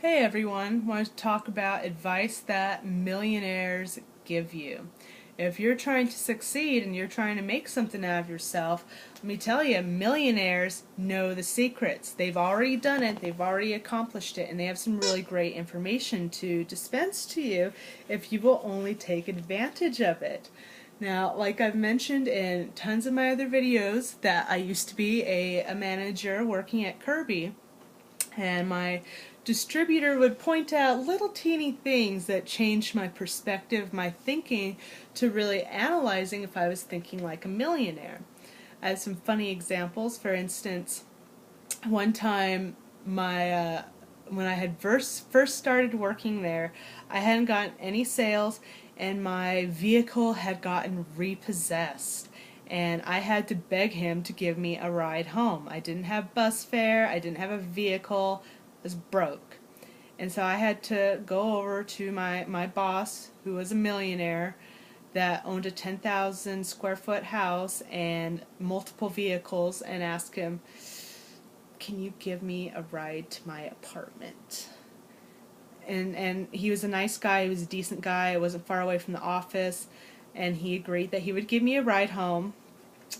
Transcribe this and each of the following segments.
Hey everyone, I want to talk about advice that millionaires give you. If you're trying to succeed and you're trying to make something out of yourself, let me tell you, millionaires know the secrets. They've already done it, they've already accomplished it, and they have some really great information to dispense to you if you will only take advantage of it. Now, like I've mentioned in tons of my other videos, that I used to be a manager working at Kirby, and my distributor would point out little teeny things that changed my perspective, my thinking, to really analyzing if I was thinking like a millionaire. I have some funny examples. For instance, one time when I had first started working there, I hadn't gotten any sales and my vehicle had gotten repossessed. And I had to beg him to give me a ride home. I didn't have bus fare, I didn't have a vehicle, I was broke. And so I had to go over to my boss, who was a millionaire, that owned a 10,000 square foot house and multiple vehicles, and ask him, can you give me a ride to my apartment? And he was a nice guy, he was a decent guy, I wasn't far away from the office, and he agreed that he would give me a ride home.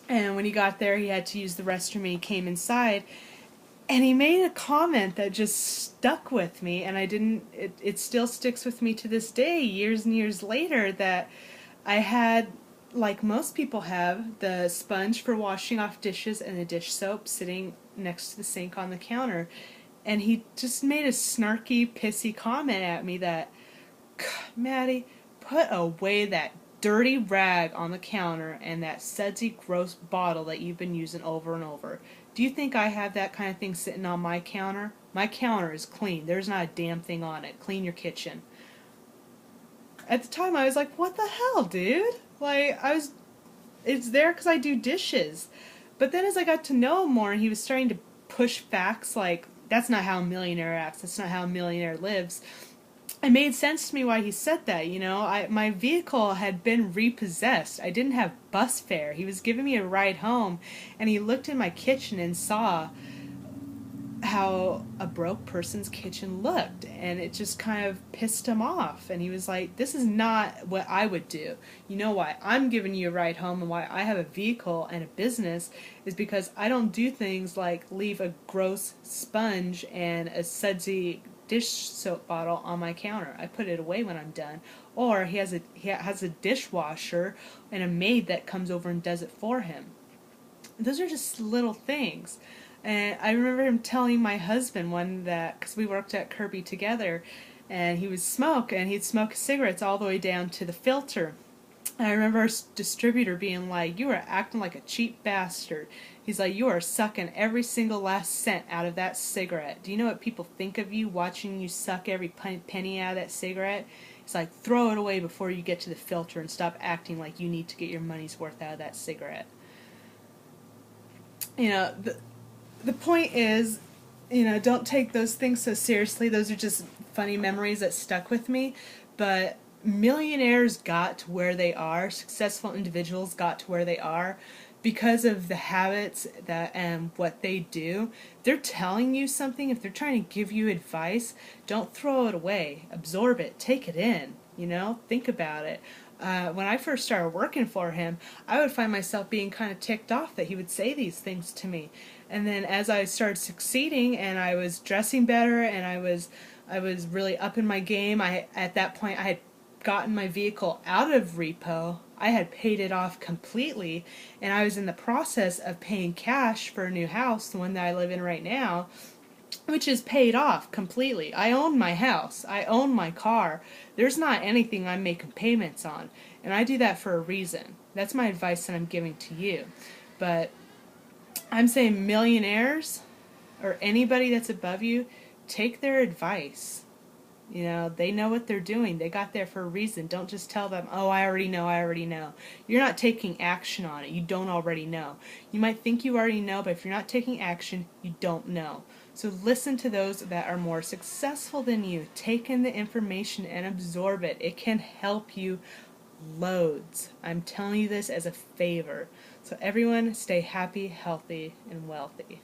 And when he got there, he had to use the restroom and he came inside, and he made a comment that just stuck with me, and it still sticks with me to this day, years and years later, that I had, like most people have, the sponge for washing off dishes and the dish soap sitting next to the sink on the counter. And he just made a snarky, pissy comment at me that, Maddie, put away that dirty rag on the counter and that sudsy, gross bottle that you've been using over and over. Do you think I have that kind of thing sitting on my counter? My counter is clean. There's not a damn thing on it. Clean your kitchen. At the time, I was like, what the hell, dude? Like, it's there because I do dishes. But then as I got to know him more, and he was starting to push facts like, that's not how a millionaire acts, that's not how a millionaire lives, it made sense to me why he said that. My vehicle had been repossessed. I didn't have bus fare. He was giving me a ride home, and he looked in my kitchen and saw how a broke person's kitchen looked, and it just kind of pissed him off, and he was like, this is not what I would do. You know why I'm giving you a ride home and why I have a vehicle and a business is because I don't do things like leave a gross sponge and a sudsy dish soap bottle on my counter. I put it away when I'm done. Or he has a dishwasher and a maid that comes over and does it for him. Those are just little things. And I remember him telling my husband because we worked at Kirby together, and he would smoke, and he'd smoke cigarettes all the way down to the filter. And I remember our distributor being like, you are acting like a cheap bastard. He's like, you are sucking every single last cent out of that cigarette. Do you know what people think of you watching you suck every penny out of that cigarette? He's like, throw it away before you get to the filter and stop acting like you need to get your money's worth out of that cigarette. The point is, don't take those things so seriously. Those are just funny memories that stuck with me. But millionaires got to where they are, successful individuals got to where they are because of the habits and what they do. They're telling you something. If they're trying to give you advice, don't throw it away. Absorb it. Take it in. Think about it. When I first started working for him, I would find myself being kind of ticked off that he would say these things to me. And then as I started succeeding and I was dressing better and I was really up in my game, at that point I had gotten my vehicle out of repo. I had paid it off completely, and I was in the process of paying cash for a new house, the one that I live in right now, which is paid off completely. I own my house. I own my car. There's not anything I'm making payments on. And I do that for a reason. That's my advice that I'm giving to you. But I'm saying millionaires, or anybody that's above you, take their advice. They know what they're doing. They got there for a reason. Don't just tell them, oh, I already know, I already know. You're not taking action on it. You don't already know. You might think you already know, but if you're not taking action, you don't know. So listen to those that are more successful than you. Take in the information and absorb it. It can help you loads. I'm telling you this as a favor. So everyone, stay happy, healthy, and wealthy.